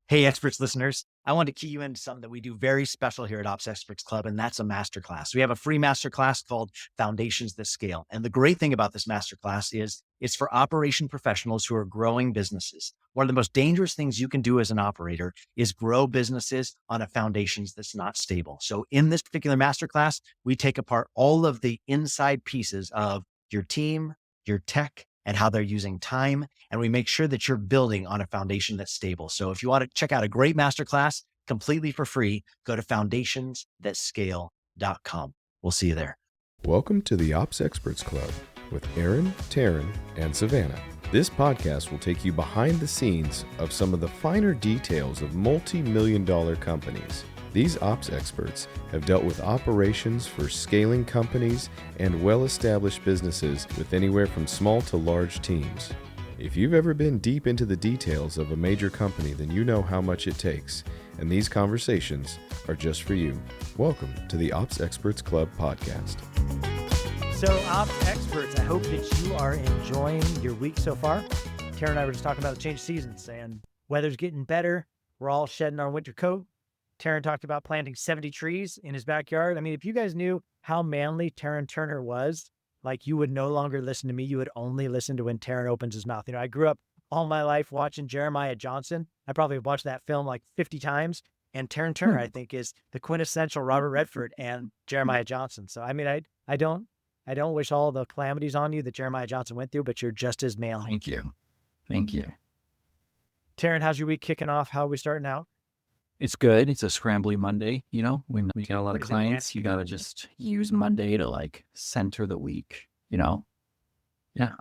Hey, experts listeners. I want to key you into something that we do very special here at Ops Experts Club, and that's a masterclass. We have a free masterclass called Foundations That Scale. And the great thing about this masterclass is it's for operation professionals who are growing businesses. One of the most dangerous things you can do as an operator is grow businesses on a foundations that's not stable. So in this particular masterclass, we take apart all of the inside pieces of your team, your tech, and how they're using time. And we make sure that you're building on a foundation that's stable. So if you want to check out a great masterclass completely for free, go to foundationsthatscale.com. We'll see you there. Welcome to the Ops Experts Club with Aaron, Terryn, and Savannah. This podcast will take you behind the scenes of some of the finer details of multi-million-dollar companies. These ops experts have dealt with operations for scaling companies and well-established businesses with anywhere from small to large teams. If you've ever been deep into the details of a major company, then you know how much it takes, and these conversations are just for you. Welcome to the Ops Experts Club podcast. So, Ops Experts, I hope that you are enjoying your week so far. Taryn and I were just talking about the change of seasons, and weather's getting better. We're all shedding our winter coat. Terryn talked about planting 70 trees in his backyard. I mean, if you guys knew how manly Terryn Turner was, like you would no longer listen to me. You would only listen to when Terryn opens his mouth. You know, I grew up all my life watching Jeremiah Johnson. I probably watched that film like 50 times. And Terryn Turner, I think, is the quintessential Robert Redford and Jeremiah Johnson. So, I mean, I don't wish all the calamities on you that Jeremiah Johnson went through, but you're just as manly. Thank you. Thank you. Terryn, how's your week kicking off? How are we starting out? It's good. It's a scrambly Monday, you know, when we get a lot of clients, you got to just use Monday to like center the week, you know? Yeah,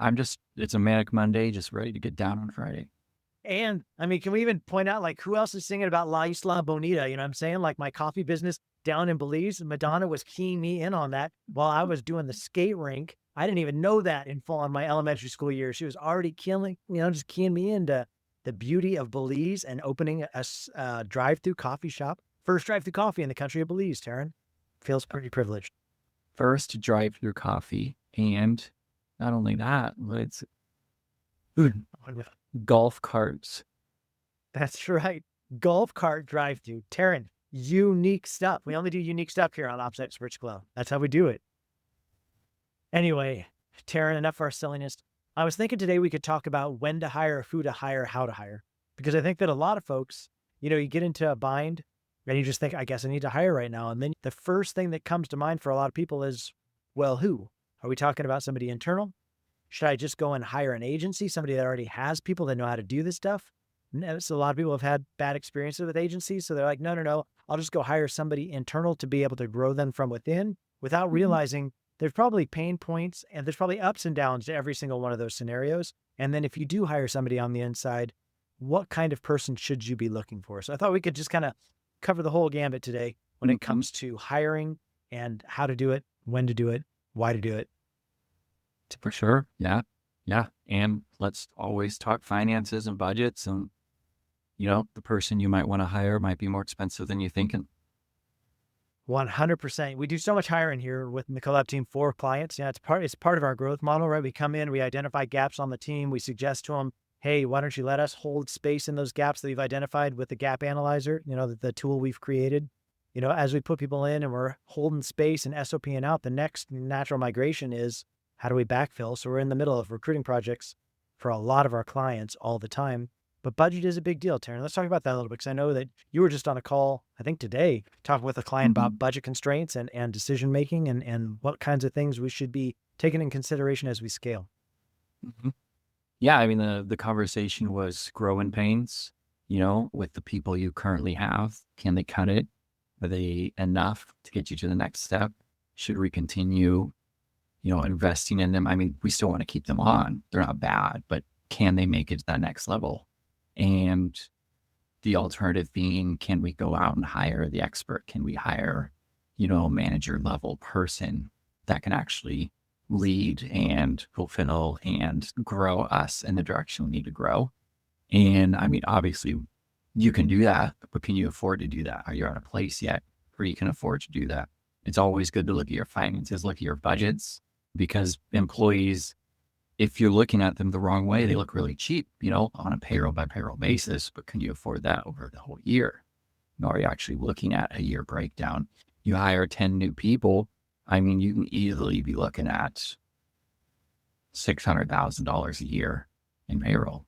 it's a manic Monday, just ready to get down on Friday. And I mean, can we even point out like who else is singing about La Isla Bonita? You know what I'm saying? Like my coffee business down in Belize, Madonna was keying me in on that while I was doing the skate rink. I didn't even know that in full on my elementary school year. She was already just keying me into the beauty of Belize and opening a drive-through coffee shop. First drive-through coffee in the country of Belize, Taryn. Feels pretty privileged. First drive-through coffee. And not only that, but it's golf carts. That's right. Golf cart drive-through. Taryn, unique stuff. We only do unique stuff here on Ops Experts Club. That's how we do it. Anyway, Taryn, enough for our silliness. I was thinking today we could talk about when to hire, who to hire, how to hire. Because I think that a lot of folks, you know, you get into a bind and you just think, I guess I need to hire right now. And then the first thing that comes to mind for a lot of people is, well, who? Are we talking about somebody internal? Should I just go and hire an agency, somebody that already has people that know how to do this stuff? No, so a lot of people have had bad experiences with agencies. So they're like, no, I'll just go hire somebody internal to be able to grow them from within without realizing there's probably pain points and there's probably ups and downs to every single one of those scenarios. And then if you do hire somebody on the inside, what kind of person should you be looking for? So I thought we could just kind of cover the whole gambit today when it comes to hiring and how to do it, when to do it, why to do it. For sure. Yeah. Yeah. And let's always talk finances and budgets. And, you know, the person you might want to hire might be more expensive than you're thinking. 100%. We do so much hiring here with the Collab team for clients. Yeah, it's part of our growth model, right? We come in, we identify gaps on the team. We suggest to them, hey, why don't you let us hold space in those gaps that you've identified with the gap analyzer, you know, the tool we've created. You know, as we put people in and we're holding space and SOPing out, the next natural migration is how do we backfill? So we're in the middle of recruiting projects for a lot of our clients all the time. But budget is a big deal, Taryn. Let's talk about that a little bit because I know that you were just on a call, I think today, talking with a client about budget constraints and decision-making and what kinds of things we should be taking in consideration as we scale. Yeah, I mean, the conversation was growing pains, you know, with the people you currently have. Can they cut it? Are they enough to get you to the next step? Should we continue, you know, investing in them? I mean, we still want to keep them on. They're not bad, but can they make it to that next level? And the alternative being, can we go out and hire the expert? Can we hire, you know, a manager level person that can actually lead and fulfill and grow us in the direction we need to grow? And I mean, obviously you can do that, but can you afford to do that? Are you at a place yet where you can afford to do that? It's always good to look at your finances, look at your budgets, because employees if you're looking at them the wrong way, they look really cheap, on a payroll by payroll basis, but can you afford that over the whole year? Are you actually looking at a year breakdown? You hire 10 new people. I mean, you can easily be looking at $600,000 a year in payroll.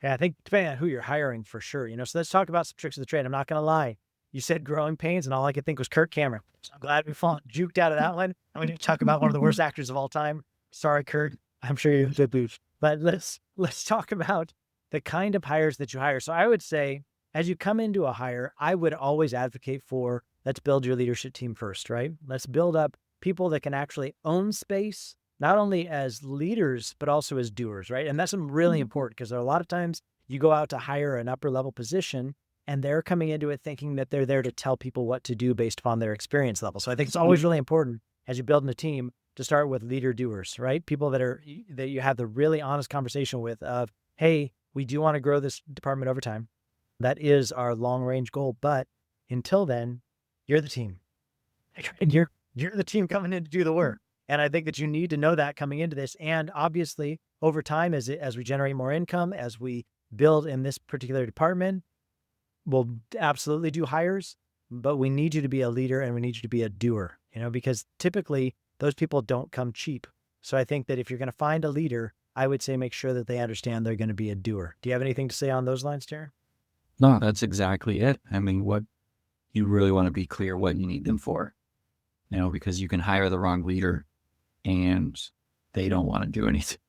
Yeah, I think depending on who you're hiring for sure, so let's talk about some tricks of the trade. I'm not going to lie. You said growing pains and all I could think was Kirk Cameron. So I'm glad we juked out of that one. I'm going to talk about one of the worst actors of all time. Sorry, Kirk. I'm sure you did lose, but let's talk about the kind of hires that you hire. So I would say, as you come into a hire, I would always advocate for, let's build your leadership team first, right? Let's build up people that can actually own space, not only as leaders, but also as doers, right? And that's really important because there are a lot of times you go out to hire an upper level position and they're coming into it thinking that they're there to tell people what to do based upon their experience level. So I think it's always really important as you're building a team to start with leader-doers, right? People that you have the really honest conversation with of, hey, we do want to grow this department over time. That is our long-range goal. But until then, you're the team. And you're the team coming in to do the work. And I think that you need to know that coming into this. And obviously, over time, as we generate more income, as we build in this particular department, we'll absolutely do hires, but we need you to be a leader and we need you to be a doer, because typically those people don't come cheap. So I think that if you're going to find a leader, I would say make sure that they understand they're going to be a doer. Do you have anything to say on those lines, Terryn? No, that's exactly it. I mean, what you really want to be clear what you need them for, because you can hire the wrong leader and they don't want to do anything.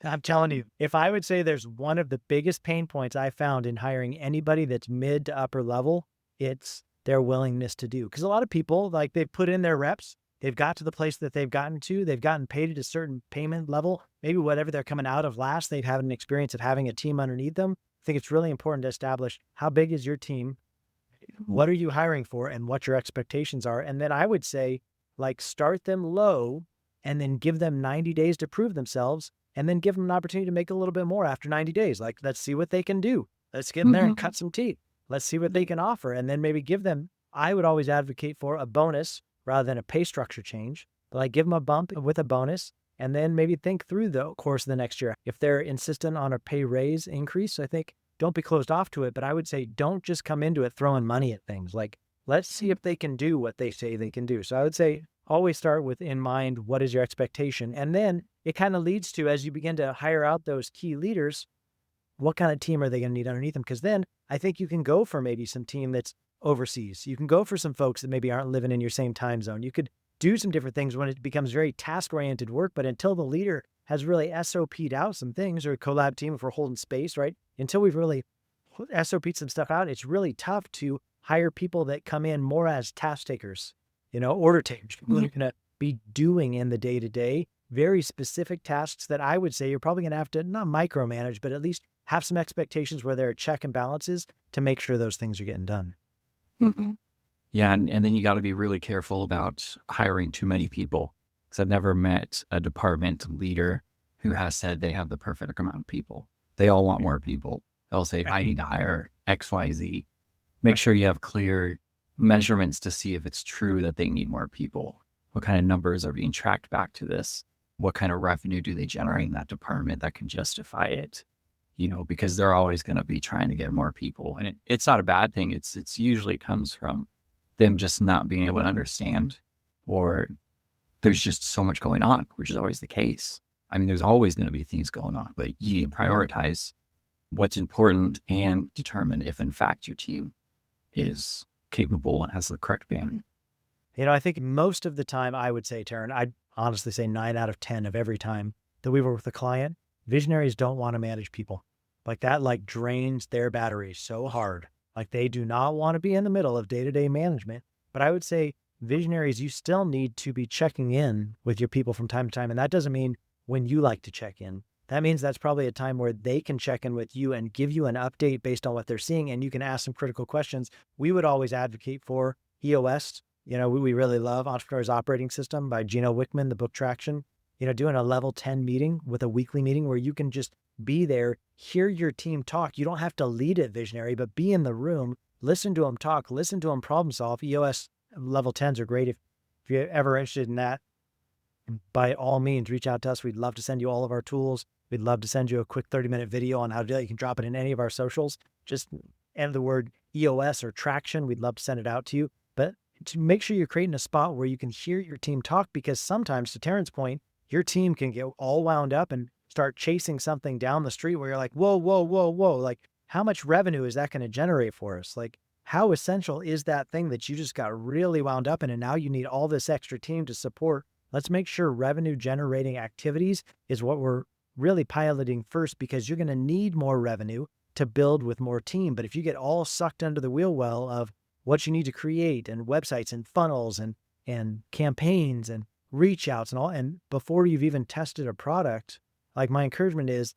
I'm telling you, if I would say there's one of the biggest pain points I found in hiring anybody that's mid to upper level, it's their willingness to do. Because a lot of people, like, they've put in their reps, they've got to the place that they've gotten to, they've gotten paid at a certain payment level, maybe whatever they're coming out of last, they've had an experience of having a team underneath them. I think it's really important to establish how big is your team, what are you hiring for, and what your expectations are. And then I would say, start them low and then give them 90 days to prove themselves. And then give them an opportunity to make a little bit more after 90 days. Let's see what they can do. Let's get in there and cut some teeth. Let's see what they can offer. And then maybe give them, I would always advocate for a bonus rather than a pay structure change. But give them a bump with a bonus and then maybe think through the course of the next year. If they're insistent on a pay raise increase, I think don't be closed off to it. But I would say don't just come into it throwing money at things. Let's see if they can do what they say they can do. So I would say always start with in mind, what is your expectation? And then it kind of leads to, as you begin to hire out those key leaders, what kind of team are they going to need underneath them? Because then I think you can go for maybe some team that's overseas. You can go for some folks that maybe aren't living in your same time zone. You could do some different things when it becomes very task-oriented work, but until the leader has really SOP'd out some things, or a collab team if we're holding space, right? Until we've really SOP'd some stuff out, it's really tough to hire people that come in more as task takers, order takers, people that are going to be doing in the day-to-day very specific tasks that I would say you're probably going to have to not micromanage, but at least have some expectations where there are check and balances to make sure those things are getting done. Yeah. And then you got to be really careful about hiring too many people. Because I've never met a department leader who has said they have the perfect amount of people. They all want more people. They'll say, I need to hire X, Y, Z. Make sure you have clear measurements to see if it's true that they need more people. What kind of numbers are being tracked back to this? What kind of revenue do they generate in that department that can justify it? Because they're always going to be trying to get more people. And it's not a bad thing. It's usually comes from them just not being able to understand, or there's just so much going on, which is always the case. I mean, there's always going to be things going on, but you prioritize what's important and determine if in fact your team is capable and has the correct bandwidth. I think most of the time I would say, Taryn, I'd honestly say 9 out of 10 of every time that we work with a client, visionaries don't want to manage people. That drains their batteries so hard. They do not want to be in the middle of day-to-day management. But I would say visionaries, you still need to be checking in with your people from time to time. And that doesn't mean when you like to check in. That means that's probably a time where they can check in with you and give you an update based on what they're seeing. And you can ask some critical questions. We would always advocate for EOS. We really love Entrepreneur's Operating System by Gino Wickman, the book Traction. Doing a level 10 meeting with a weekly meeting where you can just be there, hear your team talk. You don't have to lead it, visionary, but be in the room, listen to them talk, listen to them problem solve. EOS level 10s are great if you're ever interested in that. by all means, reach out to us. We'd love to send you all of our tools. We'd love to send you a quick 30-minute video on how to do it. You can drop it in any of our socials. Just enter the word EOS or traction. We'd love to send it out to you. But to make sure you're creating a spot where you can hear your team talk, because sometimes, to Terren's point, your team can get all wound up and start chasing something down the street where you're like, whoa, whoa, whoa, whoa. Like, how much revenue is that going to generate for us? Like, how essential is that thing that you just got really wound up in, and now you need all this extra team to support? Let's make sure revenue generating activities is what we're really piloting first, because you're going to need more revenue to build with more team. But if you get all sucked under the wheel well of what you need to create and websites and funnels and campaigns and reach outs and all, and before you've even tested a product, like, my encouragement is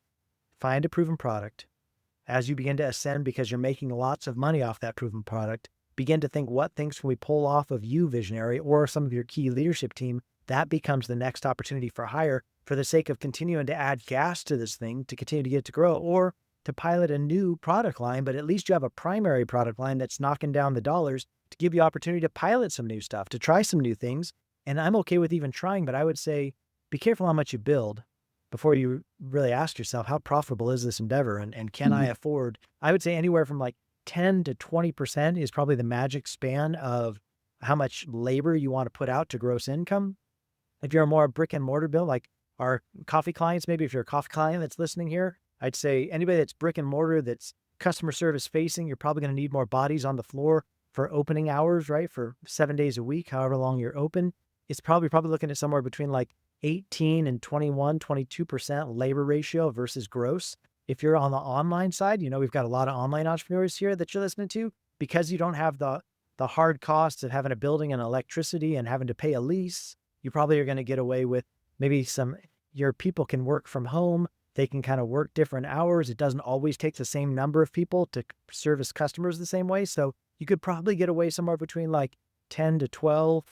find a proven product. As you begin to ascend, because you're making lots of money off that proven product, begin to think, what things can we pull off of you, visionary, or some of your key leadership team? That becomes the next opportunity for hire, for the sake of continuing to add gas to this thing, to continue to get it to grow, or to pilot a new product line. But at least you have a primary product line that's knocking down the dollars to give you opportunity to pilot some new stuff, to try some new things. And I'm okay with even trying, but I would say be careful how much you build before you really ask yourself, how profitable is this endeavor? And can I afford? I would say anywhere from like 10 to 20% is probably the magic span of how much labor you want to put out to gross income. If you're a more brick and mortar build, like our coffee clients, maybe if you're a coffee client that's listening here, I'd say anybody that's brick and mortar, that's customer service facing, you're probably going to need more bodies on the floor for opening hours, right? For 7 days a week, however long you're open. It's probably looking at somewhere between like 18 and 21, 22% labor ratio versus gross. If you're on the online side, we've got a lot of online entrepreneurs here that you're listening to, because you don't have the hard costs of having a building and electricity and having to pay a lease. You probably are going to get away with maybe your people can work from home. They can kind of work different hours. It doesn't always take the same number of people to service customers the same way. So you could probably get away somewhere between like 10 to 12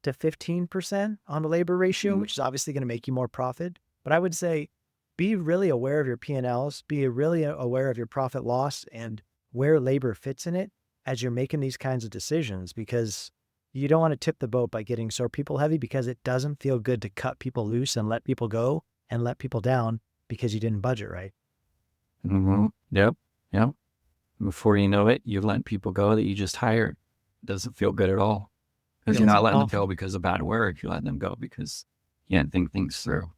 to 15% on the labor ratio, which is obviously going to make you more profit. But I would say be really aware of your P&Ls, be really aware of your profit loss and where labor fits in it as you're making these kinds of decisions, because you don't want to tip the boat by getting so people heavy, because it doesn't feel good to cut people loose and let people go and let people down because you didn't budget right. Mm-hmm. Yep. Before you know it, you've let people go that you just hired. It doesn't feel good at all. Because you're not letting them go because of bad work. You're letting them go because you didn't think things through.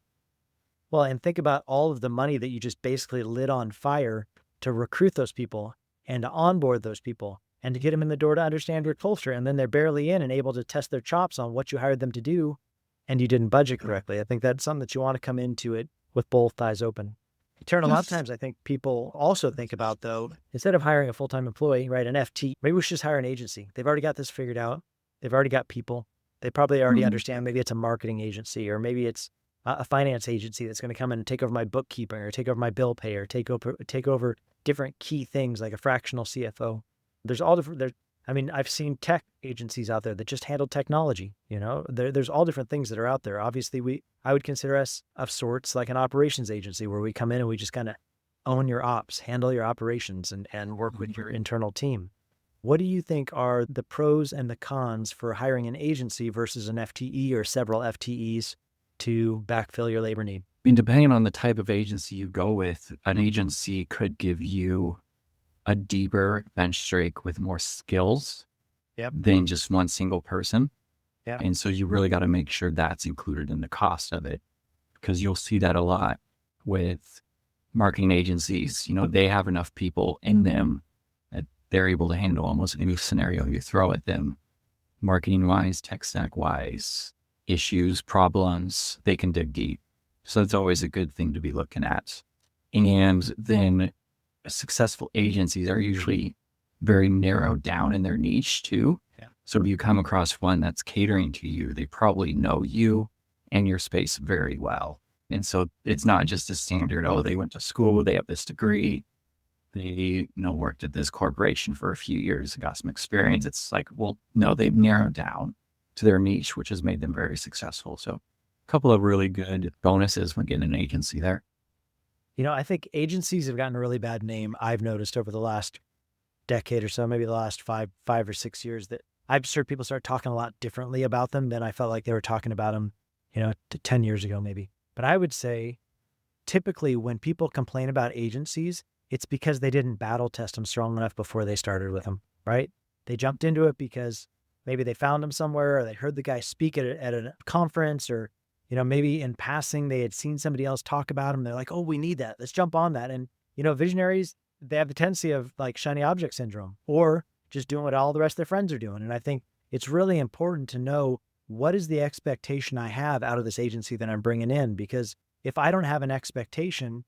Well, and think about all of the money that you just basically lit on fire to recruit those people and to onboard those people and to get them in the door to understand your culture. And then they're barely in and able to test their chops on what you hired them to do, and you didn't budget correctly. I think that's something that you want to come into it with both eyes open. Terryn, a lot of times I think people also think about, though, instead of hiring a full-time employee, right, an FT, maybe we should just hire an agency. They've already got this figured out. They've already got people. They probably already understand. Maybe it's a marketing agency, or maybe it's a finance agency that's going to come in and take over my bookkeeping, or take over my bill pay, or take over different key things like a fractional CFO. There's all different. I've seen tech agencies out there that just handle technology. There's all different things that are out there. Obviously, I would consider us of sorts like an operations agency, where we come in and we just kind of own your ops, handle your operations, and work with your internal team. What do you think are the pros and the cons for hiring an agency versus an FTE or several FTEs to backfill your labor need? Depending on the type of agency you go with, an agency could give you a deeper bench strength with more skills than just one single person. Yep. And so you really got to make sure that's included in the cost of it, because you'll see that a lot with marketing agencies. They have enough people in them that they're able to handle almost any scenario you throw at them, marketing wise, tech stack wise, issues, problems, they can dig deep. So it's always a good thing to be looking at. And then successful agencies are usually very narrowed down in their niche too. Yeah. So if you come across one that's catering to you, they probably know you and your space very well. And so it's not just a standard, they went to school, they have this degree, they worked at this corporation for a few years, got some experience. It's like, well, no, they've narrowed down to their niche, which has made them very successful. So a couple of really good bonuses when getting an agency there. I think agencies have gotten a really bad name. I've noticed over the last decade or so, maybe the last five or 6 years, that I've heard people start talking a lot differently about them than I felt like they were talking about them, to 10 years ago maybe. But I would say typically when people complain about agencies, it's because they didn't battle test them strong enough before they started with them, right? They jumped into it because maybe they found them somewhere, or they heard the guy speak at a conference, or, maybe in passing, they had seen somebody else talk about him. They're like, oh, we need that. Let's jump on that. And, visionaries, they have the tendency of like shiny object syndrome, or just doing what all the rest of their friends are doing. And I think it's really important to know, what is the expectation I have out of this agency that I'm bringing in? Because if I don't have an expectation,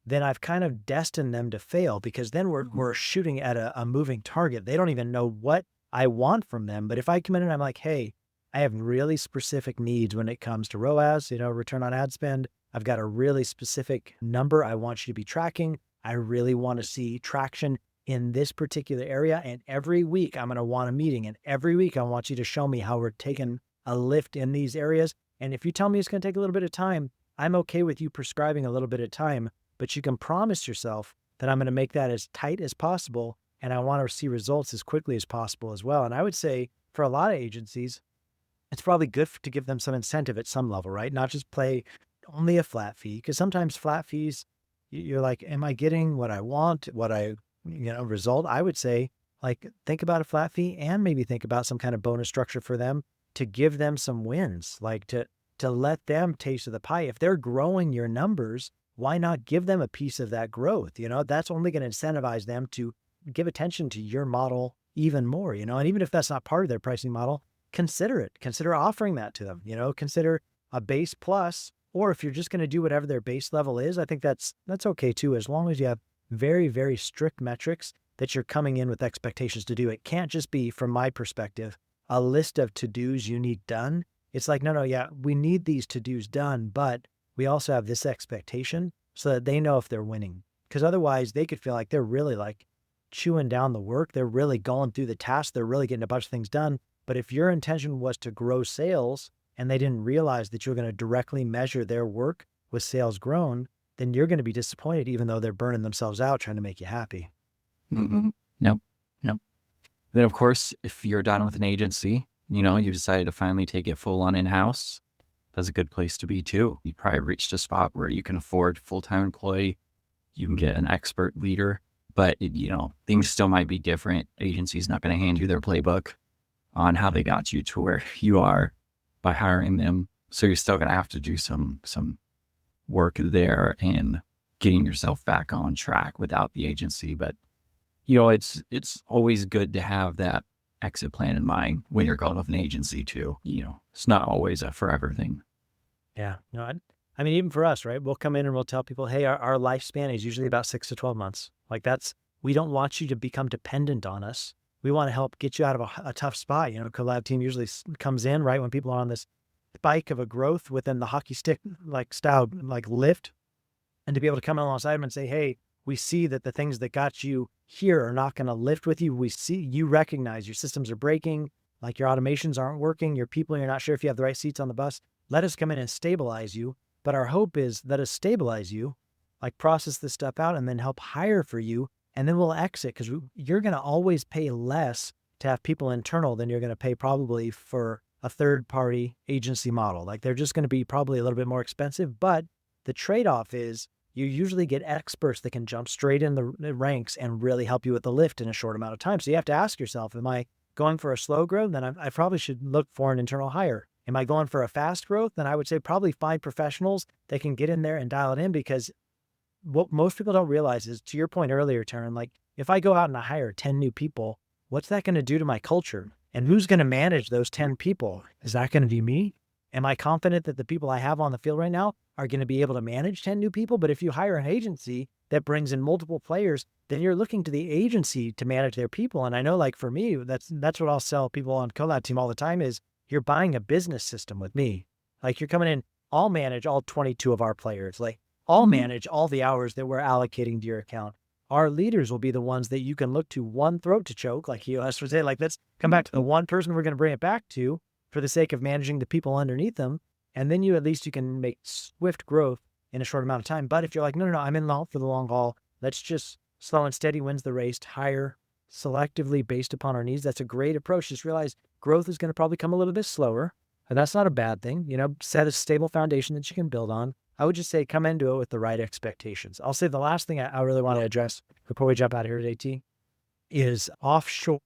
then I've kind of destined them to fail, because then we're shooting at a moving target. They don't even know what I want from them. But if I come in and I'm like, hey, I have really specific needs when it comes to ROAS, return on ad spend. I've got a really specific number I want you to be tracking. I really want to see traction in this particular area. And every week I'm going to want a meeting. And every week I want you to show me how we're taking a lift in these areas. And if you tell me it's going to take a little bit of time, I'm okay with you prescribing a little bit of time, but you can promise yourself that I'm going to make that as tight as possible. And I want to see results as quickly as possible as well. And I would say for a lot of agencies, it's probably good to give them some incentive at some level, right? Not just play only a flat fee, because sometimes flat fees, you're like, am I getting what I want, result? I would say, like, think about a flat fee and maybe think about some kind of bonus structure for them to give them some wins, like to let them taste of the pie. If they're growing your numbers, why not give them a piece of that growth? That's only going to incentivize them to give attention to your model even more, and even if that's not part of their pricing model, consider it. Consider offering that to them, consider a base plus, or if you're just going to do whatever their base level is, I think that's okay too, as long as you have very, very strict metrics that you're coming in with expectations to do. It can't just be, from my perspective, a list of to-dos you need done. It's like, no, yeah, we need these to-dos done, but we also have this expectation so that they know if they're winning. Because otherwise they could feel like they're really like chewing down the work. They're really going through the tasks. They're really getting a bunch of things done. But if your intention was to grow sales and they didn't realize that you're going to directly measure their work with sales grown, then you're going to be disappointed, even though they're burning themselves out trying to make you happy. Mm-hmm. Nope. Then, of course, if you're done with an agency, you decided to finally take it full on in-house, that's a good place to be too. You probably reached a spot where you can afford full-time employee, you can get an expert leader, but things still might be different. Agency's not going to hand you their playbook on how they got you to where you are by hiring them. So you're still going to have to do some work there and getting yourself back on track without the agency. But, it's always good to have that exit plan in mind when you're going with an agency too. It's not always a forever thing. Yeah. No, I mean, even for us, right? We'll come in and we'll tell people, hey, our lifespan is usually about 6 to 12 months. Like we don't want you to become dependent on us. We want to help get you out of a tough spot. Collab team usually comes in right when people are on this spike of a growth within the hockey stick like style, like lift, and to be able to come alongside them and say, hey, we see that the things that got you here are not going to lift with you. We see you recognize your systems are breaking, like your automations aren't working, your people, you're not sure if you have the right seats on the bus. Let us come in and stabilize you. But our hope is let us stabilize you, like process this stuff out, and then help hire for you. And then we'll exit, because you're going to always pay less to have people internal than you're going to pay probably for a third-party agency model. Like they're just going to be probably a little bit more expensive, but the trade-off is you usually get experts that can jump straight in the ranks and really help you with the lift in a short amount of time. So you have to ask yourself, am I going for a slow growth? Then I probably should look for an internal hire. Am I going for a fast growth? Then I would say probably find professionals that can get in there and dial it in, because what most people don't realize is, to your point earlier, Taryn, like if I go out and I hire 10 new people, what's that going to do to my culture? And who's going to manage those 10 people? Is that going to be me? Am I confident that the people I have on the field right now are going to be able to manage 10 new people? But if you hire an agency that brings in multiple players, then you're looking to the agency to manage their people. And I know, like for me, that's what I'll sell people on Collab team all the time is, you're buying a business system with me. Like you're coming in, I'll manage all 22 of our players. Like I'll manage all the hours that we're allocating to your account. Our leaders will be the ones that you can look to, one throat to choke, like EOS would say, like, let's come back to the one person we're going to bring it back to for the sake of managing the people underneath them. And then you can make swift growth in a short amount of time. But if you're like, no, I'm in for the long haul, let's just slow and steady wins the race, hire selectively based upon our needs. That's a great approach. Just realize growth is going to probably come a little bit slower. And that's not a bad thing. Set a stable foundation that you can build on. I would just say come into it with the right expectations. I'll say the last thing I really want to address before we jump out of here today, T, is offshore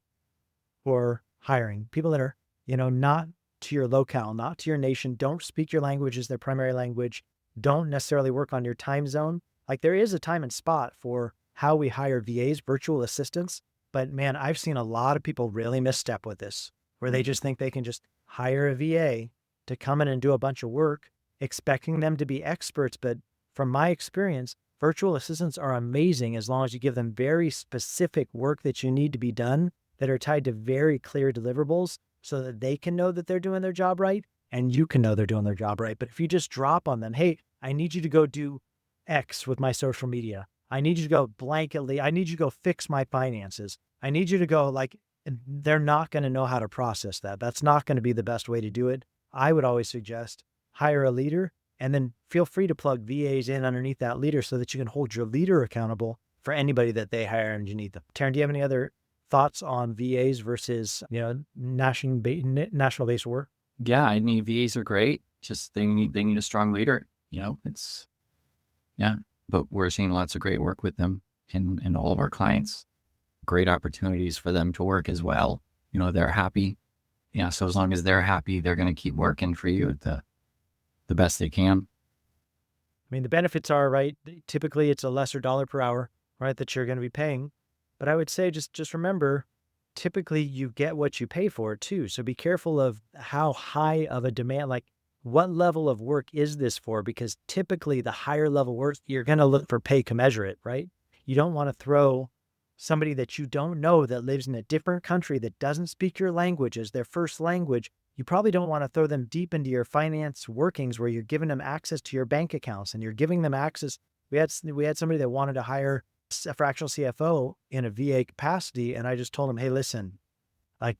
hiring. People that are, not to your locale, not to your nation, don't speak your language as their primary language, don't necessarily work on your time zone. Like there is a time and spot for how we hire VAs, virtual assistants. But man, I've seen a lot of people really misstep with this, where they just think they can just hire a VA to come in and do a bunch of work, expecting them to be experts. But from my experience, virtual assistants are amazing as long as you give them very specific work that you need to be done that are tied to very clear deliverables so that they can know that they're doing their job right and you can know they're doing their job right. But if you just drop on them, hey, I need you to go do X with my social media. I need you to go blanketly. I need you to go fix my finances. I need you to go they're not going to know how to process that. That's not going to be the best way to do it. I would always suggest hire a leader and then feel free to plug VAs in underneath that leader so that you can hold your leader accountable for anybody that they hire underneath them. Taryn, do you have any other thoughts on VAs versus, national based work? Yeah, I mean, VAs are great. Just they need a strong leader. But we're seeing lots of great work with them in all of our clients. Great opportunities for them to work as well. They're happy. Yeah. So as long as they're happy, they're going to keep working for you at the best they can. I mean, the benefits are, right, typically it's a lesser dollar per hour, right, that you're going to be paying. But I would say just remember, typically you get what you pay for too. So be careful of how high of a demand, like what level of work is this for? Because typically the higher level work, you're going to look for pay commensurate, right? You don't want to throw somebody that you don't know that lives in a different country that doesn't speak your language as their first language. You probably don't want to throw them deep into your finance workings where you're giving them access to your bank accounts and you're giving them access. We had somebody that wanted to hire a fractional CFO in a VA capacity. And I just told him, hey, listen,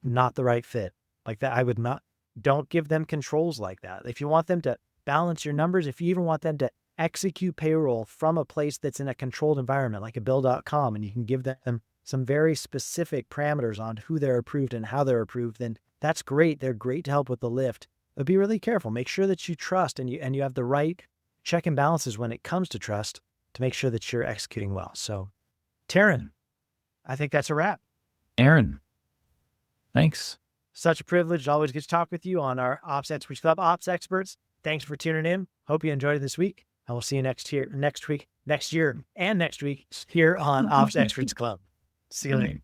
not the right fit like that. Don't give them controls like that. If you want them to balance your numbers, if you even want them to execute payroll from a place that's in a controlled environment like a bill.com, and you can give them some very specific parameters on who they're approved and how they're approved, then that's great. They're great to help with the lift. But be really careful. Make sure that you trust and you have the right check and balances when it comes to trust to make sure that you're executing well. So, Terryn, I think that's a wrap. Aaron, thanks. Such a privilege. Always get to talk with you on our Ops Experts Club. Ops Experts, thanks for tuning in. Hope you enjoyed it this week. And we'll see you next year and next week here on Ops Experts Club. See you later.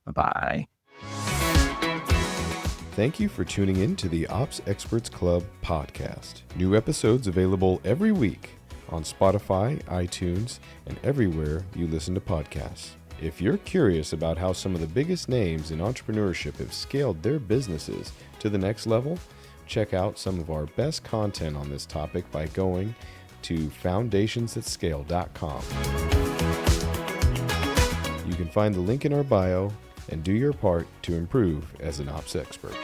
Bye-bye. Thank you for tuning in to the Ops Experts Club podcast. New episodes available every week on Spotify, iTunes, and everywhere you listen to podcasts. If you're curious about how some of the biggest names in entrepreneurship have scaled their businesses to the next level, check out some of our best content on this topic by going to foundationsthatscale.com. You can find the link in our bio and do your part to improve as an ops expert.